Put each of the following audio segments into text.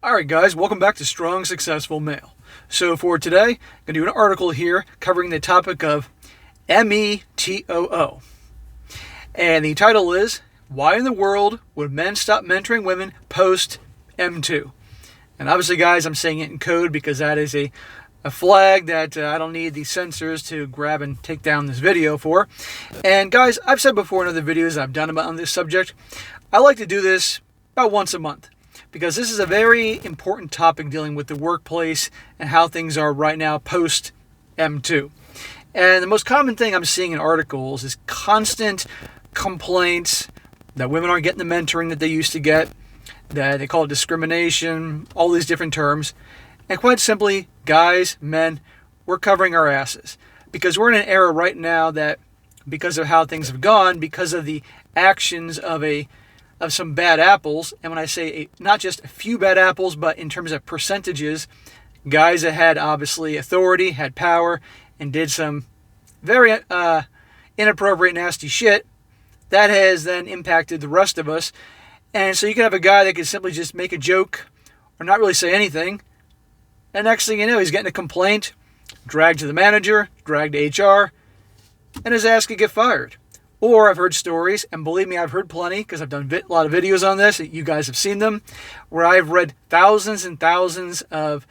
Alright guys, welcome back to Strong Successful Male. So for today, I'm going to do an article here covering the topic of METOO. And the title is, Why in the World Would Men Stop Mentoring Women Post-MeToo? And obviously guys, I'm saying it in code because that is a flag that I don't need the censors to grab and take down this video for. And guys, I've said before in other videos I've done on this subject, I like to do this about once a month, because this is a very important topic dealing with the workplace and how things are right now post-MeToo. And the most common thing I'm seeing in articles is constant complaints that women aren't getting the mentoring that they used to get, that they call it discrimination, all these different terms. And quite simply, guys, men, we're covering our asses. Because we're in an era right now that, because of how things have gone, because of the actions of some bad apples, and when I say not just a few bad apples, but in terms of percentages, guys that had obviously authority, had power, and did some very inappropriate, nasty shit, that has then impacted the rest of us. And so you can have a guy that can simply just make a joke or not really say anything, and next thing you know, he's getting a complaint, dragged to the manager, dragged to HR, and his ass could get fired. Or I've heard stories, and believe me, I've heard plenty, because I've done a lot of videos on this, you guys have seen them, where I've read thousands and thousands of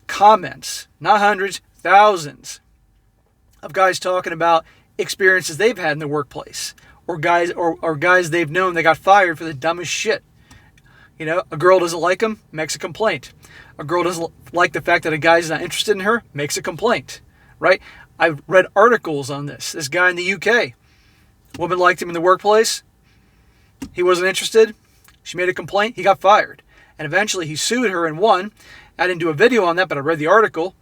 comments, not hundreds, thousands, of guys talking about experiences they've had in the workplace, or guys they've known they got fired for the dumbest shit. You know, a girl doesn't like him, makes a complaint. A girl doesn't like the fact that a guy's not interested in her, makes a complaint, right? I've read articles on this. This guy in the UK, woman liked him in the workplace. He wasn't interested. She made a complaint. He got fired. And eventually he sued her and won. I didn't do a video on that, but I read the article.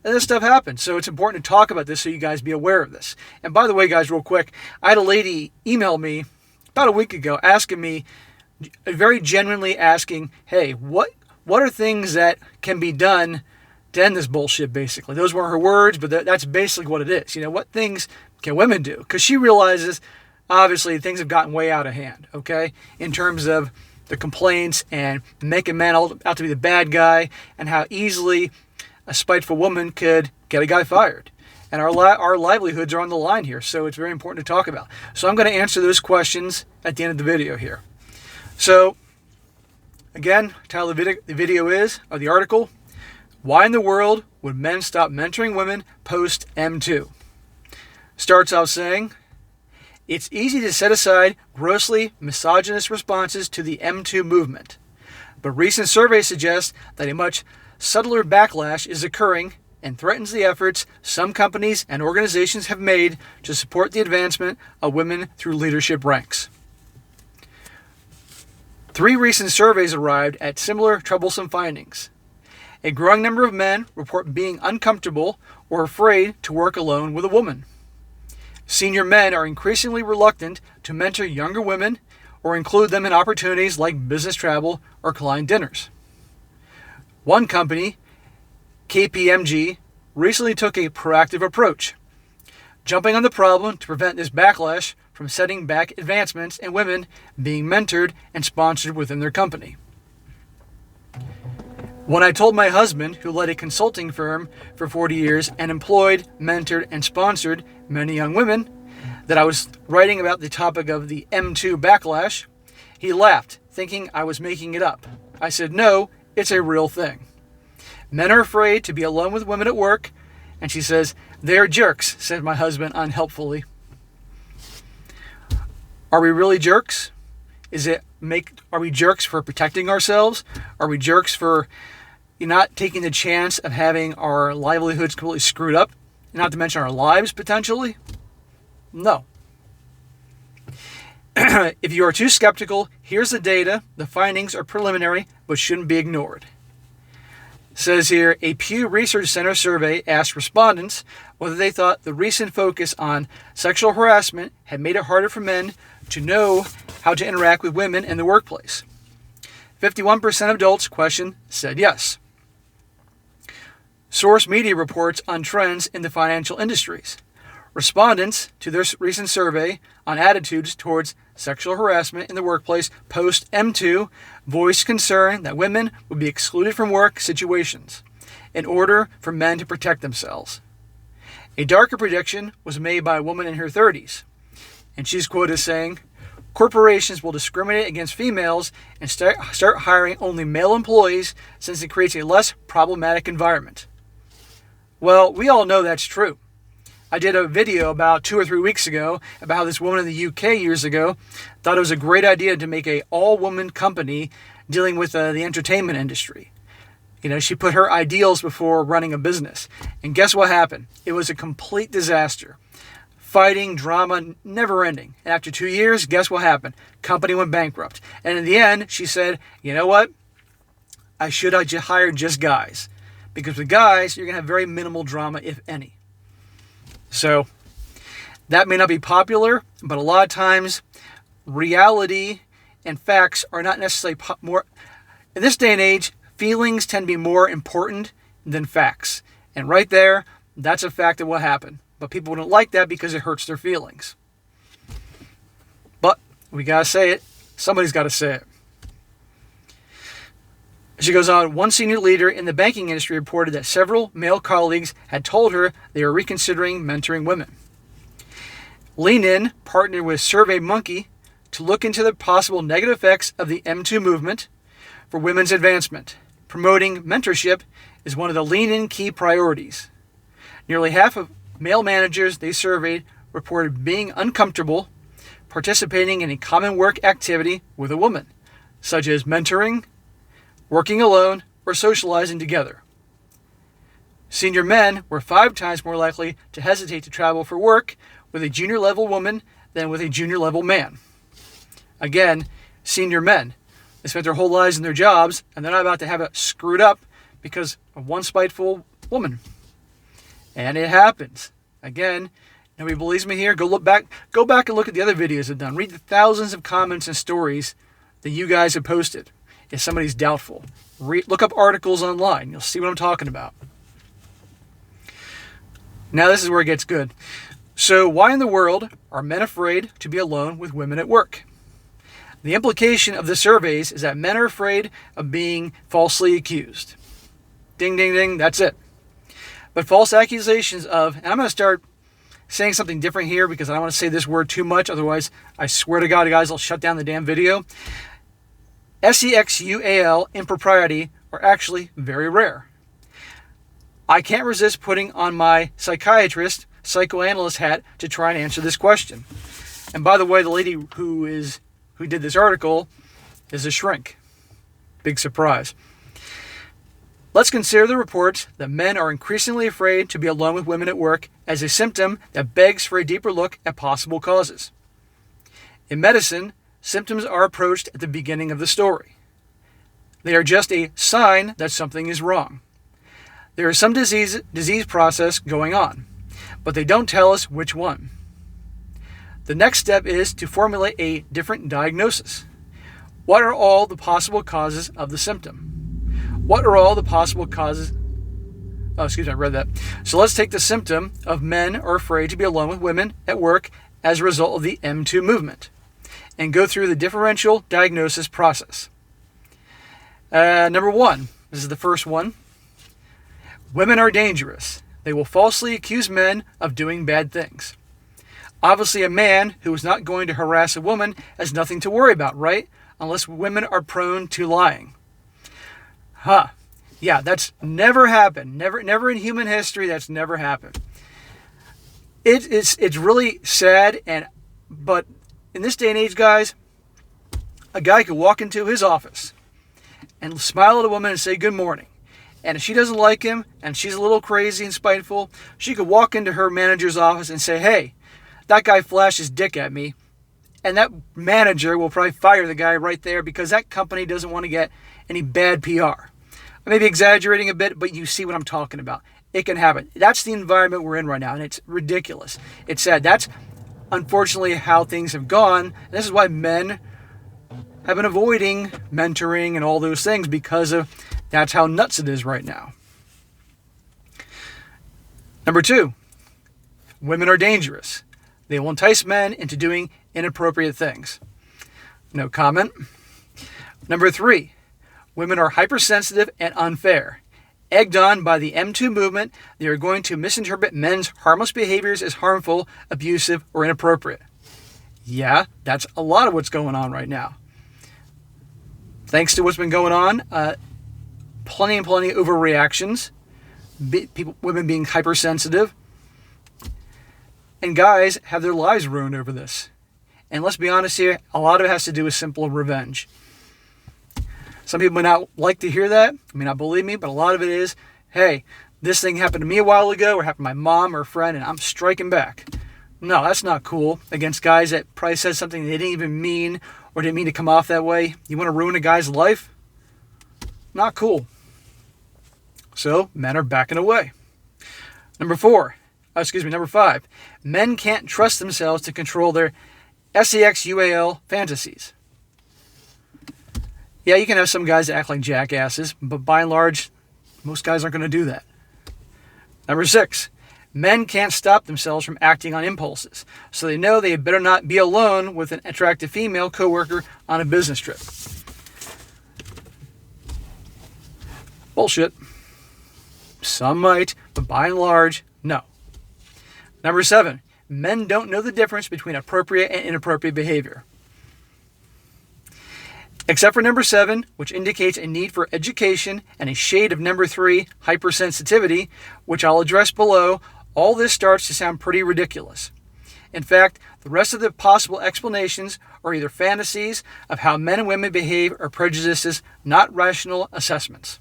And this stuff happened. So it's important to talk about this so you guys be aware of this. And by the way, guys, real quick, I had a lady email me about a week ago asking me, very genuinely asking, hey, what are things that can be done to end this bullshit, basically? Those weren't her words, but that's basically what it is. You know, what things can women do? Because she realizes, obviously, things have gotten way out of hand, okay? In terms of the complaints and making men out to be the bad guy, and how easily a spiteful woman could get a guy fired. And our livelihoods are on the line here, so it's very important to talk about. So I'm going to answer those questions at the end of the video here. So, again, title of the video is, or the article, Why in the World Would Men Stop Mentoring Women Post-MeToo? Starts out saying, it's easy to set aside grossly misogynist responses to the MeToo movement, but recent surveys suggest that a much subtler backlash is occurring and threatens the efforts some companies and organizations have made to support the advancement of women through leadership ranks. 3 recent surveys arrived at similar troublesome findings. A growing number of men report being uncomfortable or afraid to work alone with a woman. Senior men are increasingly reluctant to mentor younger women or include them in opportunities like business travel or client dinners. One company, KPMG, recently took a proactive approach, jumping on the problem to prevent this backlash from setting back advancements in women being mentored and sponsored within their company. When I told my husband, who led a consulting firm for 40 years and employed, mentored, and sponsored many young women, that I was writing about the topic of the MeToo backlash, he laughed, thinking I was making it up. I said, no, it's a real thing. Men are afraid to be alone with women at work, and she says, they're jerks, said my husband unhelpfully. Are we really jerks? Are we jerks for protecting ourselves? Are we jerks for not taking the chance of having our livelihoods completely screwed up? Not to mention our lives, potentially? No. If you are too skeptical, here's the data. The findings are preliminary, but shouldn't be ignored. It says here, a Pew Research Center survey asked respondents whether they thought the recent focus on sexual harassment had made it harder for men to know how to interact with women in the workplace. 51% of adults questioned said yes. Source Media reports on trends in the financial industries. Respondents to their recent survey on attitudes towards sexual harassment in the workplace post-MeToo voiced concern that women would be excluded from work situations in order for men to protect themselves. A darker prediction was made by a woman in her 30s, and she's quoted as saying, "Corporations will discriminate against females and start hiring only male employees since it creates a less problematic environment." Well, we all know that's true. I did a video about 2 or 3 weeks ago about how this woman in the UK years ago thought it was a great idea to make a all-woman company dealing with the entertainment industry. She put her ideals before running a business. And guess what happened? It was a complete disaster. Fighting, drama, never ending. And after 2 years, guess what happened? Company went bankrupt. And in the end, she said, "You know what? I should have hired just guys. Because with guys, you're going to have very minimal drama, if any." So, that may not be popular, but a lot of times, reality and facts are not necessarily more... In this day and age, feelings tend to be more important than facts. And right there, that's a fact of what happened. But people don't like that because it hurts their feelings. But we got to say it. Somebody's got to say it. She goes on, one senior leader in the banking industry reported that several male colleagues had told her they were reconsidering mentoring women. Lean In partnered with SurveyMonkey to look into the possible negative effects of the MeToo movement for women's advancement. Promoting mentorship is one of the Lean In key priorities. Nearly half of male managers they surveyed reported being uncomfortable participating in a common work activity with a woman, such as mentoring, working alone, or socializing together. Senior men were 5 times more likely to hesitate to travel for work with a junior level woman than with a junior level man. Again, senior men. They spent their whole lives in their jobs, and they're not about to have it screwed up because of one spiteful woman. And it happens. Again, nobody believes me here. Go back and look at the other videos I've done. Read the thousands of comments and stories that you guys have posted. If somebody's doubtful, look up articles online. You'll see what I'm talking about. Now this is where it gets good. So why in the world are men afraid to be alone with women at work? The implication of the surveys is that men are afraid of being falsely accused. Ding, ding, ding, that's it. But false accusations of, and I'm going to start saying something different here because I don't want to say this word too much, otherwise I swear to God, guys, I'll shut down the damn video. Sexual impropriety are actually very rare. I can't resist putting on my psychoanalyst hat to try and answer this question. And by the way, the lady who did this article is a shrink. Big surprise. Let's consider the reports that men are increasingly afraid to be alone with women at work as a symptom that begs for a deeper look at possible causes. In medicine, symptoms are approached at the beginning of the story. They are just a sign that something is wrong. There is some disease process going on, but they don't tell us which one. The next step is to formulate a different diagnosis. What are all the possible causes of the symptom? What are all the possible causes? Oh, excuse me, I read that. So let's take the symptom of men are afraid to be alone with women at work as a result of the MeToo movement, and go through the differential diagnosis process. Number 1, this is the first one. Women are dangerous. They will falsely accuse men of doing bad things. Obviously, a man who is not going to harass a woman has nothing to worry about, right? Unless women are prone to lying. Yeah, that's never happened. Never in human history, that's never happened. It's really sad, but in this day and age, guys, a guy could walk into his office and smile at a woman and say good morning. And if she doesn't like him and she's a little crazy and spiteful, she could walk into her manager's office and say, "Hey, that guy flashed his dick at me." And that manager will probably fire the guy right there because that company doesn't want to get any bad PR. I may be exaggerating a bit, but you see what I'm talking about. It can happen. That's the environment we're in right now, and it's ridiculous. It's sad. That's unfortunately how things have gone. And this is why men have been avoiding mentoring and all those things, because of that's how nuts it is right now. Number 2, Women are dangerous. They will entice men into doing inappropriate things. No comment. Number 3, women are hypersensitive and unfair. Egged on by the M2 movement, they are going to misinterpret men's harmless behaviors as harmful, abusive, or inappropriate. Yeah, that's a lot of what's going on right now. Thanks to what's been going on, plenty of overreactions, women being hypersensitive, and guys have their lives ruined over this. And let's be honest here, a lot of it has to do with simple revenge. Some people may not like to hear that, may not believe me, but a lot of it is, hey, this thing happened to me a while ago, or happened to my mom or a friend, and I'm striking back. No, that's not cool. Against guys that probably said something they didn't even mean, or didn't mean to come off that way. You want to ruin a guy's life? Not cool. So, men are backing away. Number 5. Men can't trust themselves to control their sex fantasies. Yeah, you can have some guys that act like jackasses, but by and large, most guys aren't going to do that. Number 6, men can't stop themselves from acting on impulses, so they know they had better not be alone with an attractive female coworker on a business trip. Bullshit. Some might, but by and large, no. Number 7, men don't know the difference between appropriate and inappropriate behavior. Except for number 7, which indicates a need for education, and a shade of number 3, hypersensitivity, which I'll address below, all this starts to sound pretty ridiculous. In fact, the rest of the possible explanations are either fantasies of how men and women behave or prejudices, not rational assessments.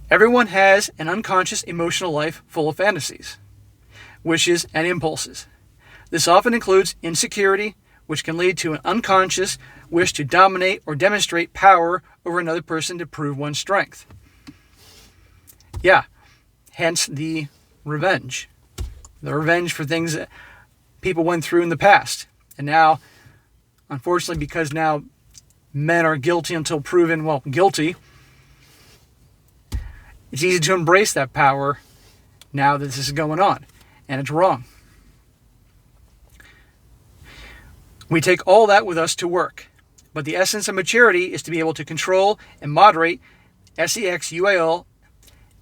Everyone has an unconscious emotional life full of fantasies, wishes, and impulses. This often includes insecurity, which can lead to an unconscious wish to dominate or demonstrate power over another person to prove one's strength. Yeah, hence the revenge. The revenge for things that people went through in the past. And now, unfortunately, because now men are guilty until proven, guilty, it's easy to embrace that power now that this is going on. And it's wrong. We take all that with us to work, but the essence of maturity is to be able to control and moderate sex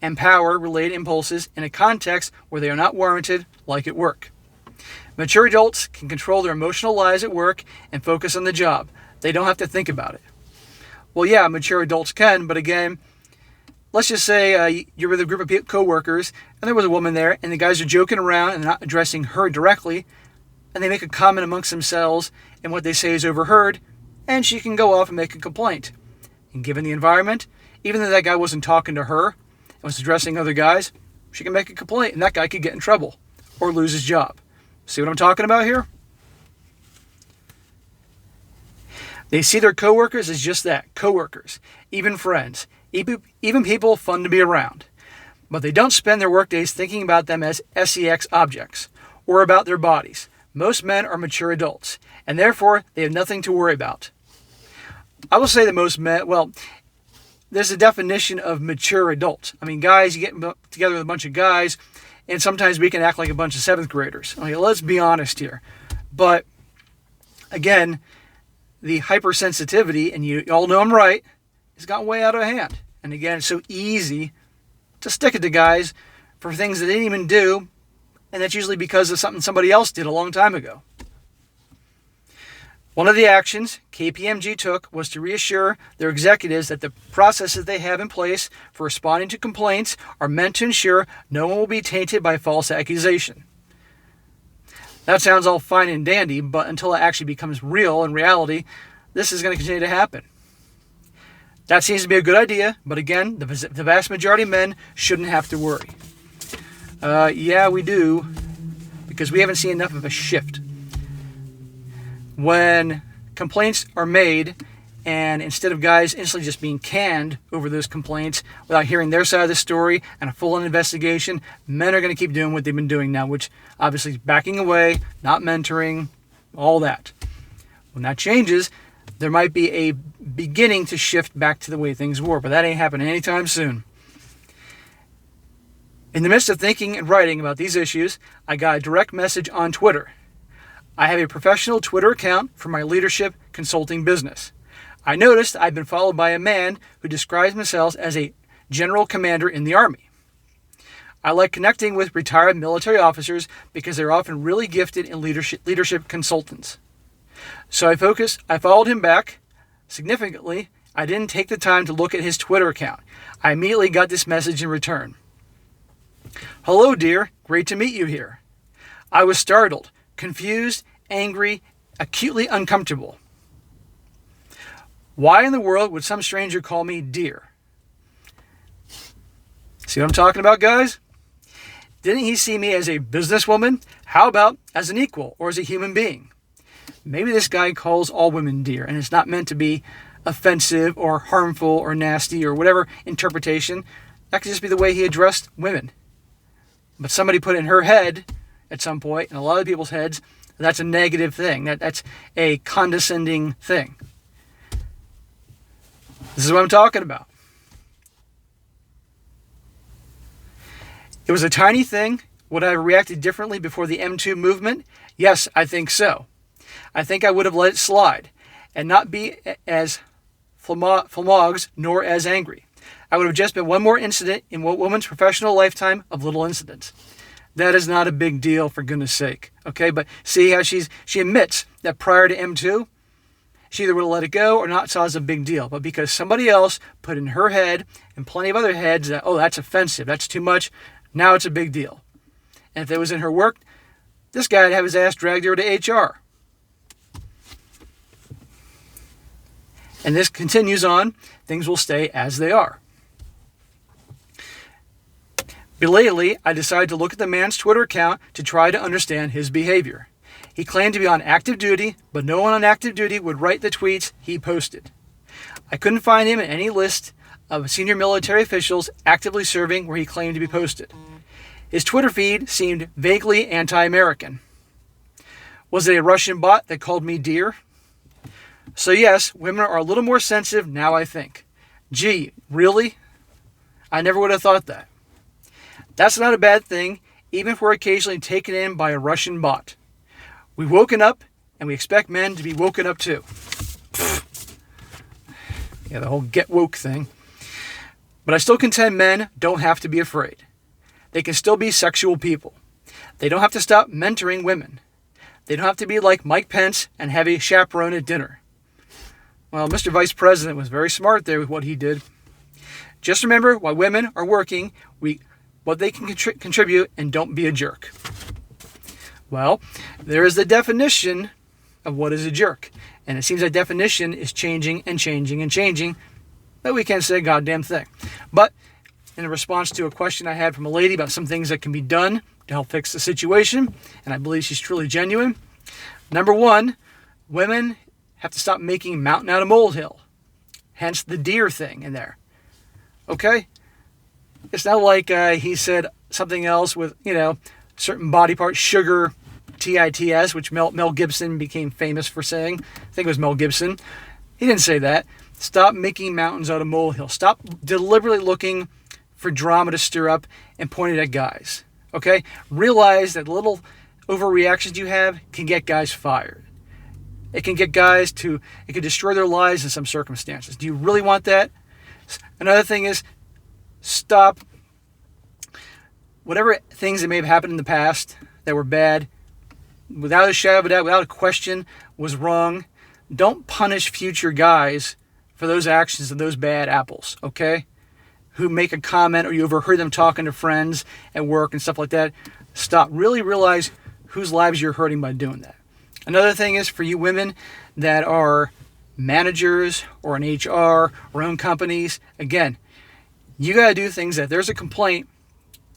and power-related impulses in a context where they are not warranted, like at work. Mature adults can control their emotional lives at work and focus on the job. They don't have to think about it. Well, yeah, mature adults can, but again, let's just say you're with a group of co-workers, and there was a woman there, and the guys are joking around and not addressing her directly, and they make a comment amongst themselves, and what they say is overheard, and she can go off and make a complaint. And given the environment, even though that guy wasn't talking to her and was addressing other guys, she can make a complaint, and that guy could get in trouble or lose his job. See what I'm talking about here? They see their coworkers as just that, coworkers, even friends, even people fun to be around. But they don't spend their workdays thinking about them as sex objects or about their bodies. Most men are mature adults, and therefore they have nothing to worry about. I will say that most men, there's a definition of mature adult. I mean, guys, you get together with a bunch of guys, and sometimes we can act like a bunch of 7th graders. Okay, let's be honest here. But, again, the hypersensitivity, and you all know I'm right, has gotten way out of hand. And again, it's so easy to stick it to guys for things that they didn't even do, and that's usually because of something somebody else did a long time ago. One of the actions KPMG took was to reassure their executives that the processes they have in place for responding to complaints are meant to ensure no one will be tainted by false accusation. That sounds all fine and dandy, but until it actually becomes real in reality, this is going to continue to happen. That seems to be a good idea, but again, the vast majority of men shouldn't have to worry. Yeah, we do, because we haven't seen enough of a shift. When complaints are made, and instead of guys instantly just being canned over those complaints without hearing their side of the story and a full-on investigation, men are going to keep doing what they've been doing now, which obviously is backing away, not mentoring, all that. When that changes, there might be a beginning to shift back to the way things were, but that ain't happening anytime soon. In the midst of thinking and writing about these issues, I got a direct message on Twitter. I have a professional Twitter account for my leadership consulting business. I noticed I've been followed by a man who describes himself as a general commander in the Army. I like connecting with retired military officers because they're often really gifted in leadership consultants. So I followed him back. Significantly, I didn't take the time to look at his Twitter account. I immediately got this message in return. Hello, dear. Great to meet you here. I was startled, confused, angry, acutely uncomfortable. Why in the world would some stranger call me dear? See what I'm talking about, guys? Didn't he see me as a businesswoman? How about as an equal or as a human being? Maybe this guy calls all women dear, and it's not meant to be offensive or harmful or nasty or whatever interpretation. That could just be the way he addressed women. But somebody put in her head at some point, in a lot of people's heads, that's a negative thing. That's a condescending thing. This is what I'm talking about. It was a tiny thing. Would I have reacted differently before the M2 movement? Yes, I think so. I think I would have let it slide and not be as flamogs nor as angry. I would have just been one more incident in what woman's professional lifetime of little incidents. That is not a big deal, for goodness sake. Okay, but see how she admits that prior to M2, she either would have let it go or not saw it as a big deal. But because somebody else put in her head and plenty of other heads that, oh, that's offensive, that's too much, now it's a big deal. And if it was in her work, this guy would have his ass dragged over to HR. And this continues on. Things will stay as they are. Belatedly, I decided to look at the man's Twitter account to try to understand his behavior. He claimed to be on active duty, but no one on active duty would write the tweets he posted. I couldn't find him in any list of senior military officials actively serving where he claimed to be posted. His Twitter feed seemed vaguely anti-American. Was it a Russian bot that called me dear? So yes, women are a little more sensitive now, I think. Gee, really? I never would have thought that. That's not a bad thing, even if we're occasionally taken in by a Russian bot. We've woken up, and we expect men to be woken up too. Yeah, the whole get woke thing. But I still contend men don't have to be afraid. They can still be sexual people. They don't have to stop mentoring women. They don't have to be like Mike Pence and have a chaperone at dinner. Well, Mr. Vice President was very smart there with what he did. Just remember, while women are working, what they can contribute, and don't be a jerk. Well, there is the definition of what is a jerk. And it seems that definition is changing and changing and changing, but we can't say a goddamn thing. But in response to a question I had from a lady about some things that can be done to help fix the situation, and I believe she's truly genuine. Number one, women have to stop making a mountain out of molehill. Hence the deer thing in there. Okay? It's not like he said something else with, certain body parts, sugar, TITS, which Mel Gibson became famous for saying. I think it was Mel Gibson. He didn't say that. Stop making mountains out of molehills. Stop deliberately looking for drama to stir up and point it at guys. Okay? Realize that little overreactions you have can get guys fired. It can get guys it can destroy their lives in some circumstances. Do you really want that? Another thing is, stop whatever things that may have happened in the past that were bad, without a shadow of a doubt, without a question, was wrong. Don't punish future guys for those actions of those bad apples, okay? Who make a comment or you overheard them talking to friends at work and stuff like that. Stop. Really realize whose lives you're hurting by doing that. Another thing is for you women that are managers or in HR or own companies, again, you got to do things that there's a complaint,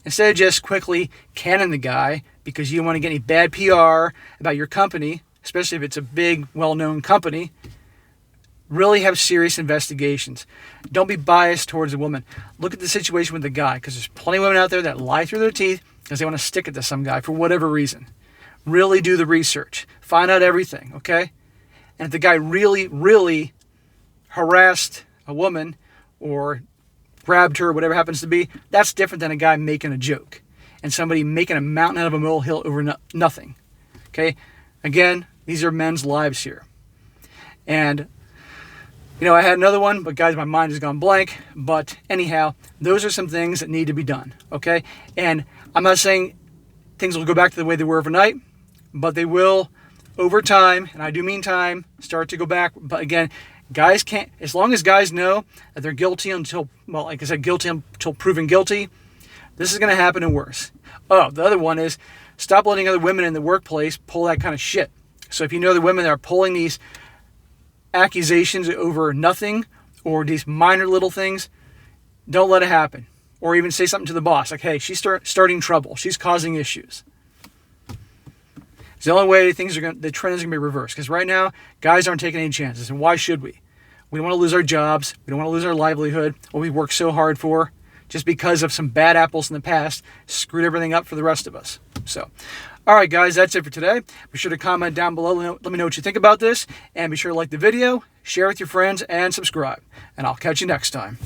instead of just quickly canning the guy because you don't want to get any bad PR about your company, especially if it's a big, well-known company. Really have serious investigations. Don't be biased towards a woman. Look at the situation with the guy, because there's plenty of women out there that lie through their teeth because they want to stick it to some guy for whatever reason. Really do the research. Find out everything, okay? And if the guy really, really harassed a woman or grabbed her, whatever happens to be. That's different than a guy making a joke and somebody making a mountain out of a molehill over nothing. Okay? Again, these are men's lives here. And, I had another one, but guys, my mind has gone blank. But anyhow, those are some things that need to be done. Okay? And I'm not saying things will go back to the way they were overnight, but they will over time, and I do mean time, start to go back. But again, guys can't, as long as guys know that they're guilty until, well, like I said, guilty until proven guilty, this is going to happen and worse. Oh, the other one is stop letting other women in the workplace pull that kind of shit. So if you know the women that are pulling these accusations over nothing or these minor little things, don't let it happen. Or even say something to the boss, like, hey, she's starting trouble. She's causing issues. It's the only way the trend is going to be reversed. Because right now, guys aren't taking any chances. And why should we? We don't want to lose our jobs. We don't want to lose our livelihood, what we worked so hard for, just because of some bad apples in the past screwed everything up for the rest of us. So, all right, guys, that's it for today. Be sure to comment down below. Let me know what you think about this. And be sure to like the video, share with your friends, and subscribe. And I'll catch you next time.